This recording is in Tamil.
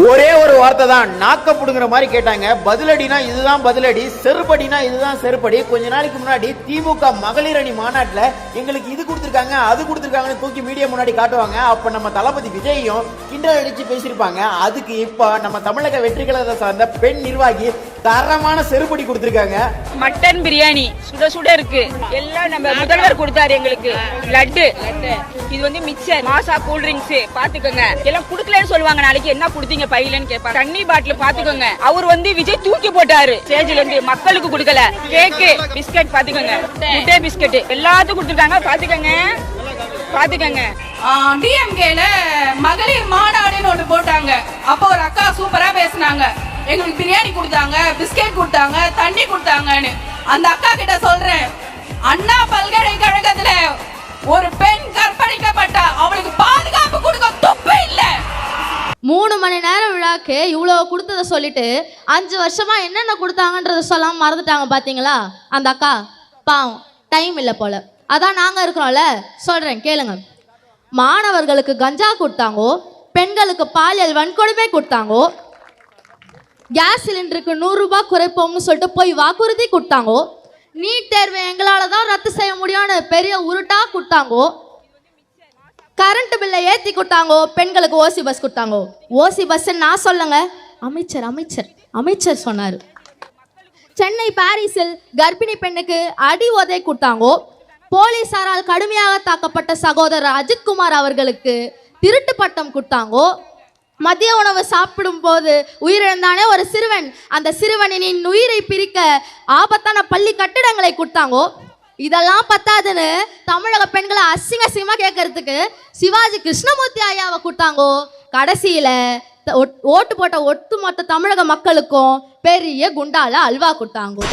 ஒரே ஒரு வார்த்தை தான் நாக்க புடுங்குற மாதிரி கேட்டாங்க. பதிலடினா இதுதான் பதிலடி, செருப்படினா இதுதான் செருப்படி. கொஞ்ச நாளைக்கு முன்னாடி திமுக மகளிர் அணி மாநாட்டுல எங்களுக்கு இது கொடுத்திருக்காங்க அது கொடுத்திருக்காங்கன்னு தூக்கி மீடியா முன்னாடி காட்டுவாங்க. அப்ப நம்ம தளபதி விஜயும் கிண்டல் அடிச்சு பேசியிருப்பாங்க. அதுக்கு இப்ப நம்ம தமிழக வெற்றி கழகத்தை சார்ந்த பெண் நிர்வாகி தரமான செருப்படி கொடுத்திருக்காங்க. மட்டன் பிரியாணி சுட சுட இருக்கு. எல்லாம் நம்ம முதல்வர் கொடுத்தாரு எங்களுக்கு. லட்டு இது வந்து மிக்சர் மாசா கூல் ட்ரிங்க்ஸ் பாத்துக்கோங்க. எல்லாம் குடுக்கலன்னு சொல்லுவாங்க. நாளைக்கு என்ன கொடுத்தீங்க பையிலன்னு கேட்பாங்க. தண்ணி பாட்டில் பாத்துக்கோங்க. அவர் வந்து விஜய் தூக்கி போட்டாரு ஸ்டேஜ்ல இருந்து. மக்களுக்கு கொடுக்கல. கேக்கு பிஸ்கட் பாத்துக்கோங்க. முட்டை பிஸ்கட் எல்லாத்துக்கும் கொடுத்துருக்காங்க. பாத்துக்கோங்க. டிஎம்கேல மகளிர் மாநாடுன்னு ஒன்று போட்டாங்க. அப்போ ஒரு அக்கா சூப்பரா பேசினாங்க. எங்களுக்கு பிரியாணி கொடுத்தாங்க, பிஸ்கெட் கொடுத்தாங்க, தண்ணி கொடுத்தாங்கன்னு. அந்த அக்கா கிட்ட சொல்றேன், அண்ணா பல்கலைக்கழகத்துல ஒரு பெண் கற்பழிக்கப்பட்டா அவளுக்கு பாதுகாப்பு கொடுக்க துப்பு இல்ல. 3 மணி நேரம் விழாக்கு இவ்வளவு கொடுத்ததை சொல்லிட்டு 5 வருஷமா என்னென்ன கொடுத்தாங்கன்றத சொல்லாம மறந்துட்டாங்க பாத்தீங்களா அந்த அக்கா. பாவம், டைம் இல்லை போல. அதான் நாங்க இருக்கிறோம்ல, சொல்றேன் கேளுங்க. மாணவர்களுக்கு கஞ்சா கொடுத்தாங்கோ, பெண்களுக்கு பாலியல் வன்கொடுமை கொடுத்தாங்கோ, கேஸ் சிலிண்டருக்கு 100 ரூபாய் குறைப்போம்னு சொல்லிட்டு போய் வாக்குறுதி கொடுத்தாங்கோ, நீட் தேர்வை எங்களால தான் ரத்து செய்ய முடியும்னு பெரிய உருட்டா கொடுத்தாங்கோ, கரண்ட் பில்லை ஏற்றி கொடுத்தாங்கோ, பெண்களுக்கு ஓசி பஸ் கொடுத்தாங்கோ. ஓசி பஸ் நான் சொல்லுங்க, அமைச்சர் சொன்னார். சென்னை பாரிஸில் கர்ப்பிணி பெண்ணுக்கு அடி உதை கொடுத்தாங்கோ. போலீசாரால் கடுமையாக தாக்கப்பட்ட சகோதரர் அஜித்குமார் அவர்களுக்கு திருட்டு பட்டம் கொடுத்தாங்கோ. மதிய உணவு சாப்பிடும் போது உயிரிழந்தானே ஒரு சிறுவன், அந்த சிறுவனின் உயிரை பிரிக்க ஆபத்தான பள்ளி கட்டிடங்களை கொடுத்தாங்கோ. இதெல்லாம் பத்தாதுன்னு தமிழக பெண்களை அசிங்கமா கேட்கறதுக்கு சிவாஜி கிருஷ்ணமூர்த்தி ஐயாவை கொடுத்தாங்கோ. கடைசியில ஓட்டு போட்ட ஒட்டுமொத்த தமிழக மக்களுக்கும் பெரிய குண்டால அல்வா கொடுத்தாங்கோ.